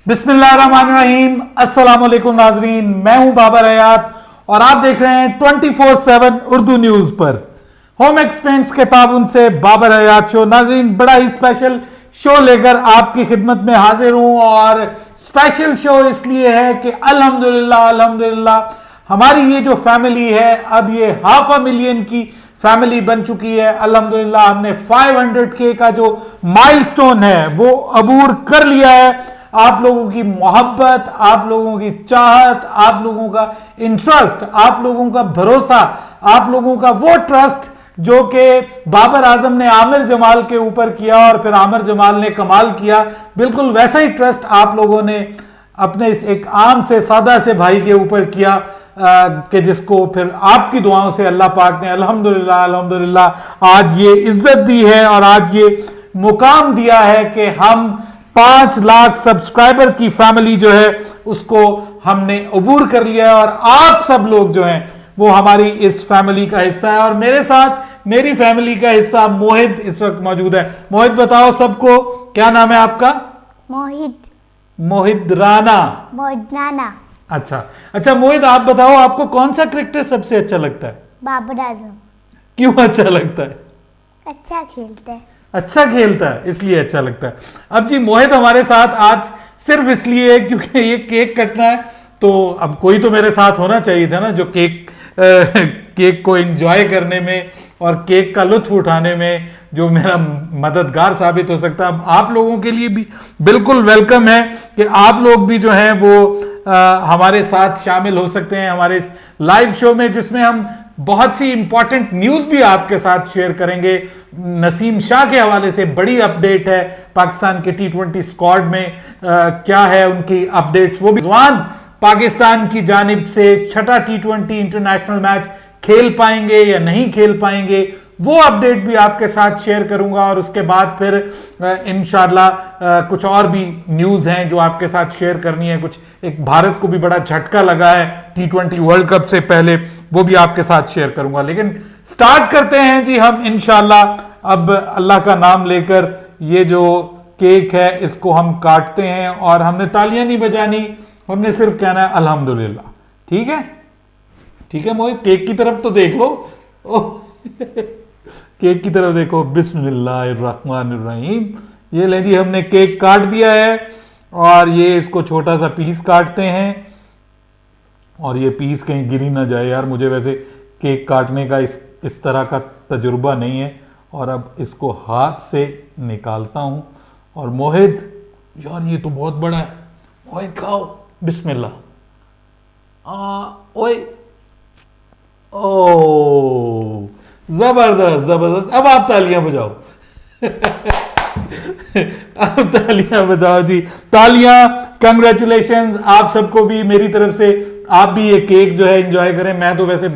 बिस्मिल्लाहिर्रहमानिर्रहीम। अस्सलाम वालेकुम नाजरीन, मैं हूं बाबर हयात और आप देख रहे हैं 24/7 उर्दू न्यूज पर। होम एक्सपेंट्स के ताउन से बाबर हयात शो। नाजरीन, बड़ा ही स्पेशल शो लेकर आपकी खिदमत में हाजिर हूं और स्पेशल शो इसलिए है कि अल्हम्दुलिल्लाह हमारी ये जो फैमिली है अब ये 500,000 की फैमिली बन चुकी है। अल्हम्दुलिल्लाह हमने 500K का जो माइलस्टोन है वो अबूर कर लिया है। आप लोगों की मोहब्बत, आप लोगों की चाहत, आप लोगों का इंटरेस्ट, आप लोगों का भरोसा, आप लोगों का वो ट्रस्ट जो कि बाबर आजम ने आमिर जमाल के ऊपर किया और फिर आमिर जमाल ने कमाल किया, बिल्कुल वैसा ही ट्रस्ट आप लोगों ने अपने इस एक आम से सादा से भाई के ऊपर किया कि जिसको फिर आपकी दुआओं से अल्लाह पाक ने अल्हम्दुलिल्लाह आज ये इज्जत दी है और आज ये मुकाम दिया है कि हम 5 लाख सब्सक्राइबर की फैमिली जो है उसको हमने अबूर कर लिया है और आप सब लोग जो हैं वो हमारी इस फैमिली का हिस्सा है। और मेरे साथ मेरी फैमिली का हिस्सा मोहित इस वक्त मौजूद है। मोहित, बताओ सबको क्या नाम है आपका? मोहित राना। अच्छा मोहित, आप बताओ आपको कौन सा क्रिकेटर सबसे अच्छा लगता है? बाबर आजम। क्यों अच्छा लगता है? अच्छा खेलता है। अच्छा खेलता है इसलिए अच्छा लगता है। अब जी मोहित हमारे साथ आज सिर्फ इसलिए है क्योंकि ये केक कटना है, तो अब कोई तो मेरे साथ होना चाहिए था ना जो केक को एंजॉय करने में और केक का लुत्फ उठाने में जो मेरा मददगार साबित हो सकता है। अब आप लोगों के लिए भी बिल्कुल वेलकम है कि आप लोग भी जो हैं वो हमारे साथ शामिल हो सकते हैं हमारे इस लाइव शो में, जिसमें हम बहुत सी इंपॉर्टेंट न्यूज भी आपके साथ शेयर करेंगे। नसीम शाह के हवाले से बड़ी अपडेट है पाकिस्तान के T20 स्क्वाड में क्या है उनकी अपडेट्स, वो भी जवान पाकिस्तान की जानिब से छठा T20 इंटरनेशनल मैच खेल पाएंगे या नहीं खेल पाएंगे, वो अपडेट भी आपके साथ शेयर करूंगा। और उसके बाद फिर इंशाल्लाह कुछ और भी न्यूज हैं जो आपके साथ शेयर करनी है। कुछ एक भारत को भी बड़ा झटका लगा है T20 वर्ल्ड कप से पहले, वो भी आपके साथ शेयर करूंगा। लेकिन स्टार्ट करते हैं जी हम इंशाल्लाह। अब अल्लाह का नाम लेकर ये जो केक है इसको हम काटते हैं और हमने तालियां नहीं बजानी, हमने सिर्फ कहना है अल्हम्दुलिल्लाह। ठीक है? ठीक है मोहित, केक की तरफ तो देख लो। केक की तरफ देखो। बिस्मिल्लाहिर्रहमानिर्रहीम। ये ले जी, हमने केक काट दिया है और ये इसको छोटा सा पीस काटते हैं और ये पीस कहीं गिरी ना जाए यार। मुझे वैसे केक काटने का इस तरह का तजुर्बा नहीं है। और अब इसको हाथ से निकालता हूं। और मोहित, यार ये तो बहुत बड़ा है। मोहित खाओ, बिस्मिल्लाह। ओए, ओ जबरदस्त जबरदस्त। अब आप तालियां बजाओ। अब तालियां बजाओ जी, तालियां। कंग्रेचुलेशंस आप सबको भी मेरी तरफ से। आप भी ये केक जो है एंजॉय करें। मैं तो वैसे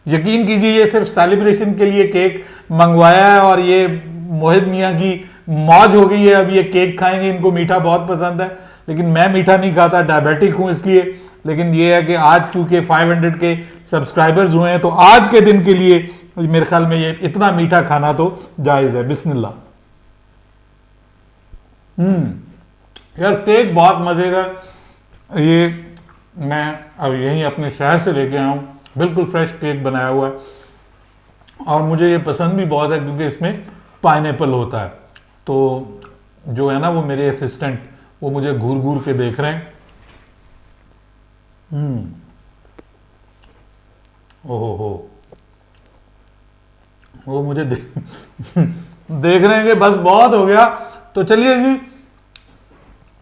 यकीन कीजिए ये सिर्फ सेलिब्रेशन के लिए केक मंगवाया है और ये मोहित मियां की मौज हो गई है। अब ये केक खाएंगे, इनको मीठा बहुत पसंद है लेकिन मैं मीठा नहीं खाता, डायबिटिक हूं इसलिए। लेकिन ये है कि आज क्योंकि 500 के सब्सक्राइबर्स हुए हैं तो आज के दिन के लिए मेरे ख्याल में ये इतना मीठा खाना तो जायज है। बिस्मिल्लाह। यार केक बहुत मजे का। ये मैं अब यहीं अपने शहर से लेके आया हूं, बिल्कुल फ्रेश केक बनाया हुआ है और मुझे ये पसंद भी बहुत है क्योंकि इसमें पाइनएप्पल होता है। तो जो है ना वो मेरे असिस्टेंट वो मुझे घूर घूर के देख रहे हैं। ओहो, वो मुझे देख रहे हैं कि बस बहुत हो गया। तो चलिए जी,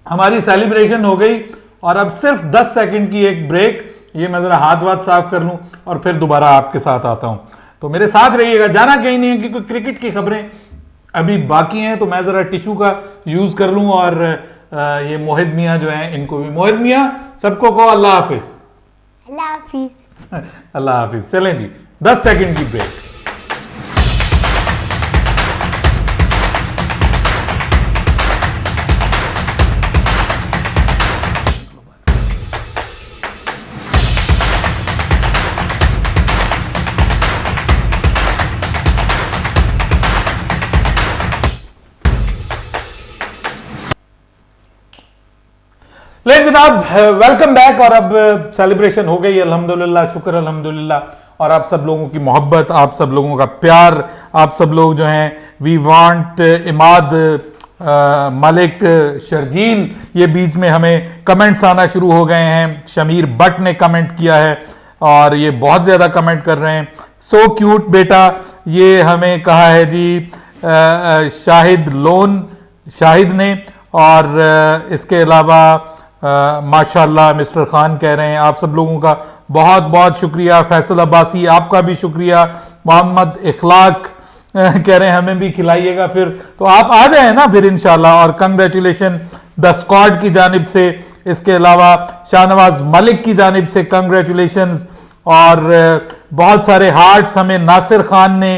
हमारी सेलिब्रेशन हो गई और अब सिर्फ 10 सेकंड की एक ब्रेक। ये मैं जरा हाथ वाथ साफ कर लूं और फिर दोबारा आपके साथ आता हूं। तो मेरे साथ रहिएगा, जाना कहीं नहीं है क्योंकि क्रिकेट की खबरें अभी बाकी हैं। तो मैं जरा टिश्यू का यूज कर लूं और ये मोहित मियां जो हैं इनको भी। मोहित मियां, सबको कहो अल्लाह हाफिज। अल्लाह हाफिज। अल्लाह हाफिज। चलें जी, 10 सेकंड की ब्रेक। ले जनाब, वेलकम बैक। और अब सेलिब्रेशन हो गई अल्हम्दुलिल्लाह, शुक्र अल्हम्दुलिल्लाह। और आप सब लोगों की मोहब्बत, आप सब लोगों का प्यार, आप सब लोग जो हैं, वी वांट इमाद मलिक शर्जील, ये बीच में हमें कमेंट्स आना शुरू हो गए हैं। शमीर बट ने कमेंट किया है और ये बहुत ज़्यादा कमेंट कर रहे हैं। सो क्यूट बेटा, ये हमें कहा है जी शाहिद ने। और इसके अलावा माशाल्लाह मिस्टर खान कह रहे हैं आप सब लोगों का बहुत बहुत शुक्रिया। फैसल अब्बासी, आपका भी शुक्रिया। मोहम्मद इखलाक कह रहे हैं हमें भी खिलाइएगा फिर, तो आप आ जाए ना फिर इंशाल्लाह। और कंग्रेचुलेशन द स्क्वाड की जानिब से। इसके अलावा शाहनवाज मलिक की जानिब से कंग्रेचुलेशंस। और बहुत सारे हार्ट्स हमें नासिर खान ने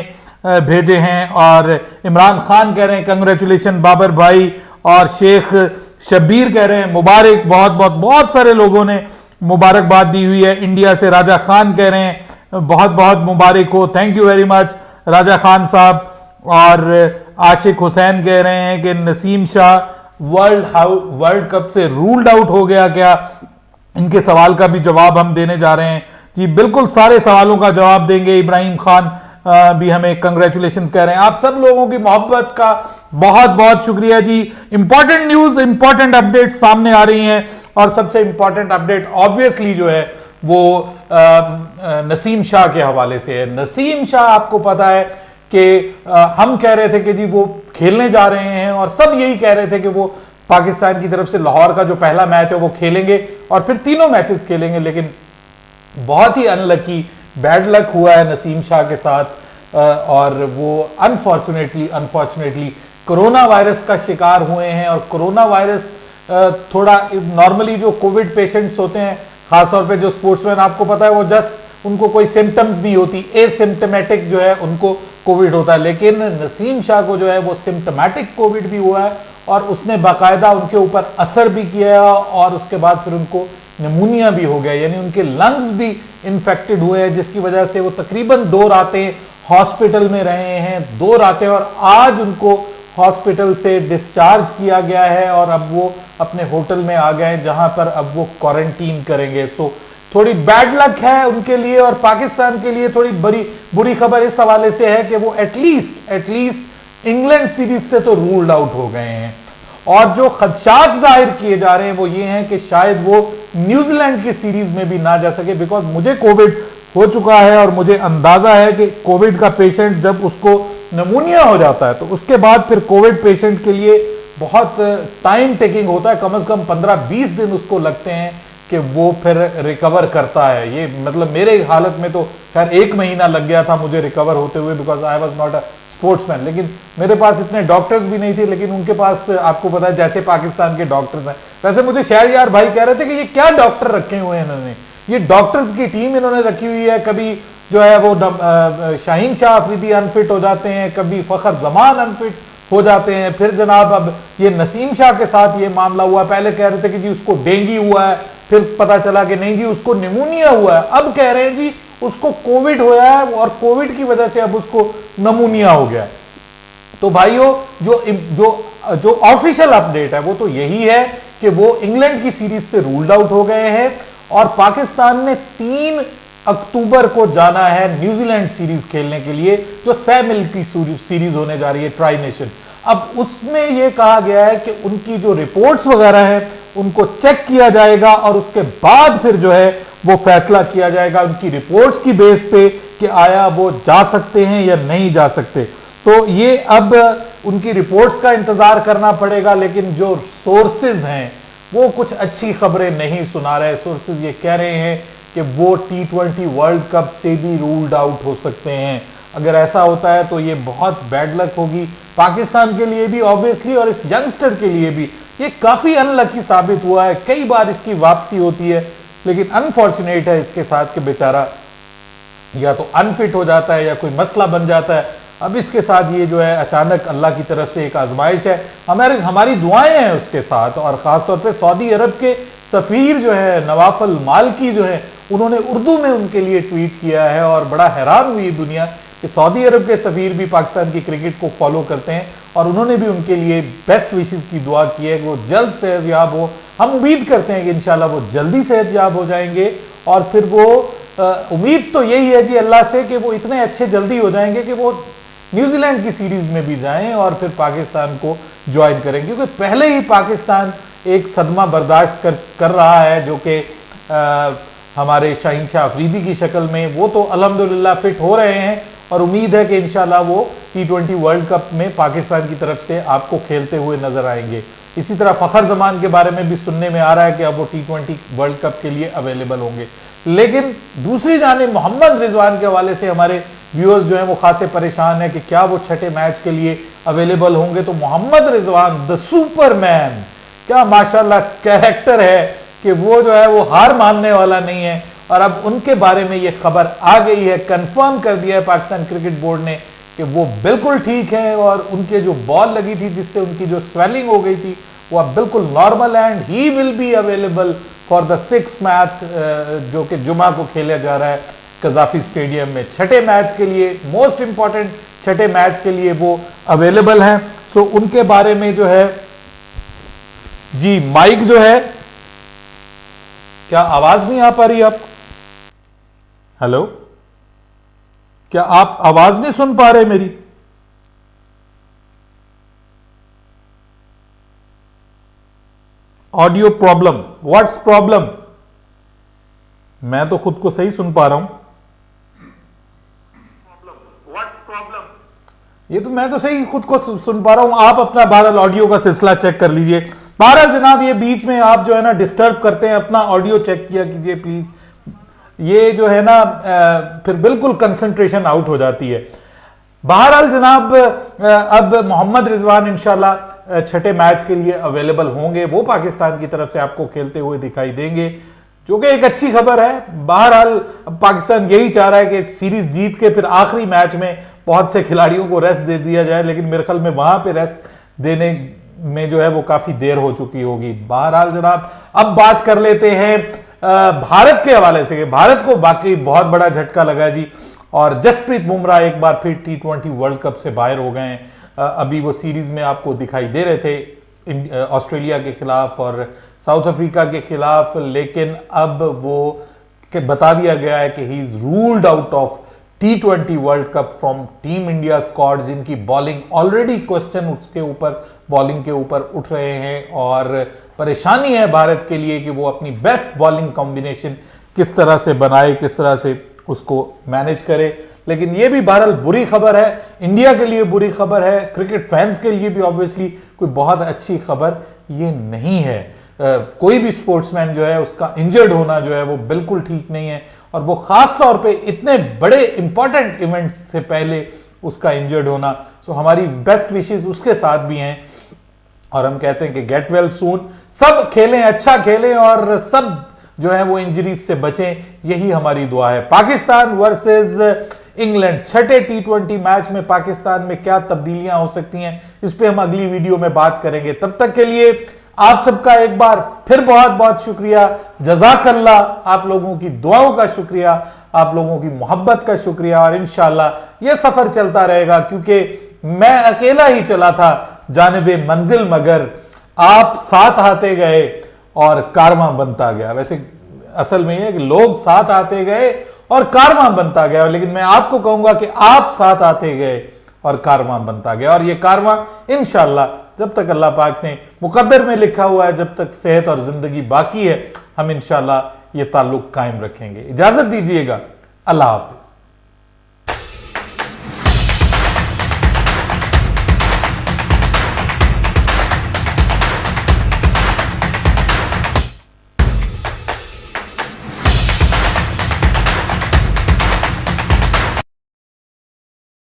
भेजे हैं। और इमरान खान कह रहे हैं कंग्रेचुलेशन बाबर भाई। और शेख शब्बीर कह रहे हैं मुबारक। बहुत बहुत बहुत सारे लोगों ने मुबारकबाद दी हुई है। इंडिया से राजा खान कह रहे हैं बहुत बहुत मुबारक हो, thank you very much Raja Khan साहब। और आशिक हुसैन कह रहे हैं कि नसीम शाह वर्ल्ड कप से रूल्ड आउट हो गया क्या? इनके सवाल का भी जवाब हम देने जा रहे हैं जी, बिल्कुल सारे सवालों का जवाब देंगे। इब्राहिम खान भी हमें कंग्रेचुलेशन कह रहे हैं। आप सब लोगों की मोहब्बत का बहुत बहुत शुक्रिया जी। इंपॉर्टेंट न्यूज, इंपॉर्टेंट अपडेट सामने आ रही हैं। और सबसे इंपॉर्टेंट अपडेट ऑब्वियसली जो है वो नसीम शाह के हवाले से है। नसीम शाह, आपको पता है कि हम कह रहे थे कि जी वो खेलने जा रहे हैं और सब यही कह रहे थे कि वो पाकिस्तान की तरफ से लाहौर का जो पहला मैच है वो खेलेंगे और फिर तीनों मैचेस खेलेंगे। लेकिन बहुत ही अनलकी, बैड लक हुआ है नसीम शाह के साथ। और वो अनफॉर्चुनेटली कोरोना वायरस का शिकार हुए हैं। और कोरोना वायरस थोड़ा नॉर्मली जो कोविड पेशेंट्स होते हैं, खासतौर पे जो स्पोर्ट्समैन, आपको पता है वो जस्ट उनको कोई सिम्टम्स नहीं होती, एसिम्टमेटिक जो है उनको कोविड होता है। लेकिन नसीम शाह को जो है वो सिम्टमेटिक कोविड भी हुआ है और उसने बाकायदा उनके ऊपर असर भी किया और उसके बाद फिर उनको निमोनिया भी हो गया, यानी उनके लंग्स भी इन्फेक्टेड हुए हैं, जिसकी वजह से वो तकरीबन 2 रातें हॉस्पिटल में रहे हैं। 2 रातें, और आज उनको हॉस्पिटल से डिस्चार्ज किया गया है और अब वो अपने होटल में आ गए हैं जहां पर अब वो क्वारंटीन करेंगे। सो थोड़ी बैड लक है उनके लिए। और पाकिस्तान के लिए थोड़ी बुरी खबर इस हवाले से है कि वो एटलीस्ट इंग्लैंड सीरीज से तो रूल्ड आउट हो गए हैं। और जो खदशात जाहिर किए जा रहे हैं वो ये हैं कि शायद वो न्यूजीलैंड की सीरीज में भी ना जा सके, बिकॉज मुझे कोविड हो चुका है और मुझे अंदाजा है कि कोविड का पेशेंट जब उसको निमोनिया हो जाता है तो उसके बाद फिर कोविड पेशेंट के लिए बहुत टाइम टेकिंग होता है, कम से कम 15-20 दिन उसको लगते हैं कि वो फिर रिकवर करता है। ये मतलब मेरे हालत में तो खैर 1 महीना लग गया था मुझे रिकवर होते हुए, because I was not a sportsman. लेकिन मेरे पास इतने डॉक्टर्स भी नहीं थे, लेकिन उनके पास आपको पता है जैसे पाकिस्तान के डॉक्टर्स हैं वैसे मुझे शहरयार भाई कह रहे थे कि ये क्या डॉक्टर रखे हुए हैं इन्होंने, ये डॉक्टर्स की टीम इन्होंने रखी हुई है। कभी जो है वो शाहीन शाह अफरीदी अनफिट हो जाते हैं, कभी फखर जमान अनफिट हो जाते हैं, फिर जनाब अब ये नसीम शाह के साथ ये मामला हुआ। पहले कह रहे थे कि जी उसको डेंगू हुआ है, फिर पता चला कि नहीं जी उसको निमोनिया हुआ है, अब कह रहे हैं जी उसको कोविड हुआ है और कोविड की वजह से अब उसको निमोनिया हो गया है। तो भाइयों जो ऑफिशियल अपडेट है वो तो यही है कि वो इंग्लैंड की सीरीज से रूल्ड आउट हो गए हैं और पाकिस्तान ने 3 अक्टूबर को जाना है न्यूजीलैंड सीरीज खेलने के लिए, जो 6 मिल की सीरीज होने जा रही है, ट्राई नेशन। अब उसमें यह कहा गया है कि उनकी जो रिपोर्ट्स वगैरह है उनको चेक किया जाएगा और उसके बाद फिर जो है वो फैसला किया जाएगा उनकी रिपोर्ट्स की बेस पे कि आया वो जा सकते हैं या नहीं जा सकते। तो ये अब उनकी रिपोर्ट्स का इंतजार करना पड़ेगा। लेकिन जो सोर्सेज हैं वो कुछ अच्छी खबरें नहीं सुना रहे। सोर्सेज ये कह रहे हैं कि वो T20 वर्ल्ड कप से भी रूल्ड आउट हो सकते हैं। अगर ऐसा होता है तो ये बहुत बैड लक होगी पाकिस्तान के लिए भी ऑब्वियसली, और इस यंगस्टर के लिए भी ये काफी अनलकी साबित हुआ है। कई बार इसकी वापसी होती है, लेकिन अनफॉर्चुनेट है इसके साथ कि बेचारा या तो अनफिट हो जाता है या कोई मसला बन जाता है। अब इसके साथ ये जो है अचानक अल्लाह की तरफ से एक आजमाइश है। हमारी दुआएं हैं उसके साथ। और खासतौर पे सऊदी अरब के सफीर जो है नवाफल मालकी जो है, उन्होंने उर्दू में उनके लिए ट्वीट किया है और बड़ा हैरान हुई दुनिया कि सऊदी अरब के सफीर भी पाकिस्तान की क्रिकेट को फॉलो करते हैं। और उन्होंने भी उनके लिए बेस्ट विशेस की दुआ की है कि वो जल्द सेहतयाब हो। हम उम्मीद करते हैं कि इंशाल्लाह वो जल्दी सेहतयाब हो जाएंगे और फिर वो उम्मीद तो यही है जी अल्लाह से कि वो इतने अच्छे जल्दी हो जाएंगे कि वो न्यूजीलैंड की सीरीज में भी जाएं और फिर पाकिस्तान को ज्वाइन करें, क्योंकि पहले ही पाकिस्तान एक सदमा बर्दाश्त कर रहा है जो कि हमारे शाहीन शाह अफरीदी की शक्ल में। वो तो अल्हम्दुलिल्लाह फिट हो रहे हैं और उम्मीद है कि इंशाल्लाह वो T20 वर्ल्ड कप में पाकिस्तान की तरफ से आपको खेलते हुए नजर आएंगे। इसी तरह फखर जमान के बारे में भी सुनने में आ रहा है कि अब वो T20 वर्ल्ड कप के लिए अवेलेबल होंगे। लेकिन दूसरी जानिब मोहम्मद रिजवान के हवाले से हमारे व्यूअर्स जो हैं वो खासे परेशान है कि क्या वो छठे मैच के लिए अवेलेबल होंगे। तो मोहम्मद रिजवान द सुपरमैन, क्या माशाल्लाह कैरेक्टर है कि वो जो है वो हार मानने वाला नहीं है और अब उनके बारे में ये खबर आ गई है, कंफर्म कर दिया है पाकिस्तान क्रिकेट बोर्ड ने कि वो बिल्कुल ठीक है और उनके जो बॉल लगी थी जिससे उनकी जो स्वेलिंग हो गई थी वो अब बिल्कुल नॉर्मल है and he will be available for the 6th match जो कि जुमा को खेला जा रहा है कजाफी स्टेडियम में। छठे मैच के लिए, मोस्ट इंपॉर्टेंट छठे मैच के लिए वो अवेलेबल हैं। तो उनके बारे में जो है जी माइक जो है, क्या आवाज नहीं आ पा रही आप? हेलो, क्या आप आवाज नहीं सुन पा रहे मेरी? Audio problem, what's problem? मैं तो खुद को सही सुन पा रहा हूं। ये तो मैं तो सही खुद को सुन पा रहा हूं, आप अपना बहरहाल ऑडियो का सिलसिला चेक कर लीजिए। बहरहाल जनाब ये बीच में आप जो है ना डिस्टर्ब करते हैं, अपना ऑडियो चेक किया कीजिए प्लीज। ये जो है ना फिर बिल्कुल कंसंट्रेशन आउट हो जाती है। बहरहाल जनाब अब मोहम्मद रिजवान इंशाल्लाह छठे मैच के लिए अवेलेबल होंगे, वो पाकिस्तान की तरफ से आपको खेलते हुए दिखाई देंगे, जो कि एक अच्छी खबर है। बहरहाल पाकिस्तान यही चाह रहा है कि सीरीज जीत के फिर आखिरी मैच में बहुत से खिलाड़ियों को रेस्ट दे दिया जाए, लेकिन मेरे ख्याल में वहां पे रेस्ट देने में जो है वो काफी देर हो चुकी होगी। बहरहाल जनाब अब बात कर लेते हैं भारत के हवाले से। भारत को बाकी बहुत बड़ा झटका लगा जी और जसप्रीत बुमराह एक बार फिर T20 वर्ल्ड कप से बाहर हो गए हैं। अभी वो सीरीज में आपको दिखाई दे रहे थे ऑस्ट्रेलिया के खिलाफ और साउथ अफ्रीका के खिलाफ, लेकिन अब वो बता दिया गया है कि he is ruled out of T20 world cup from team India squad, जिनकी बॉलिंग ऑलरेडी क्वेश्चन उसके ऊपर बॉलिंग के ऊपर उठ रहे हैं और परेशानी है भारत के लिए कि वो अपनी बेस्ट बॉलिंग कॉम्बिनेशन किस तरह से बनाए, किस तरह से उसको मैनेज करे। लेकिन ये भी बहरहाल बुरी खबर है, इंडिया के लिए बुरी खबर है, क्रिकेट फैंस के लिए भी ऑब्वियसली कोई बहुत अच्छी खबर ये नहीं है। कोई भी स्पोर्ट्समैन जो है उसका इंजर्ड होना जो है वो बिल्कुल ठीक नहीं है और वो खास तौर पे इतने बड़े इंपॉर्टेंट इवेंट से पहले उसका इंजर्ड होना। सो हमारी बेस्ट विशेस उसके साथ भी हैं और हम कहते हैं कि गेट वेल सून, सब खेलें, अच्छा खेलें और सब जो है वो इंजरीज से बचें, यही हमारी दुआ है। पाकिस्तान वर्सेस इंग्लैंड छठे T20 मैच में पाकिस्तान में क्या तब्दीलियां हो सकती हैं, इस पे हम अगली वीडियो में बात करेंगे। तब तक के लिए आप सबका एक बार फिर बहुत बहुत शुक्रिया, जज़ाकल्लाह, आप लोगों की दुआओं का शुक्रिया, आप लोगों की मोहब्बत का शुक्रिया और इंशाल्लाह ये सफर चलता रहेगा, क्योंकि मैं अकेला ही चला था जानिबे मंजिल मगर आप साथ आते गए और कारवां बनता गया। वैसे असल में ये कि लोग साथ आते गए और कारवां बनता गया, लेकिन मैं आपको कहूंगा कि आप साथ आते गए और कारवां बनता गया और ये कारवां इंशाल्लाह जब तक अल्लाह पाक ने मुकद्दर में लिखा हुआ है, जब तक सेहत और जिंदगी बाकी है, हम इंशाल्लाह ये ताल्लुक कायम रखेंगे। इजाजत दीजिएगा, अल्लाह हाफिज।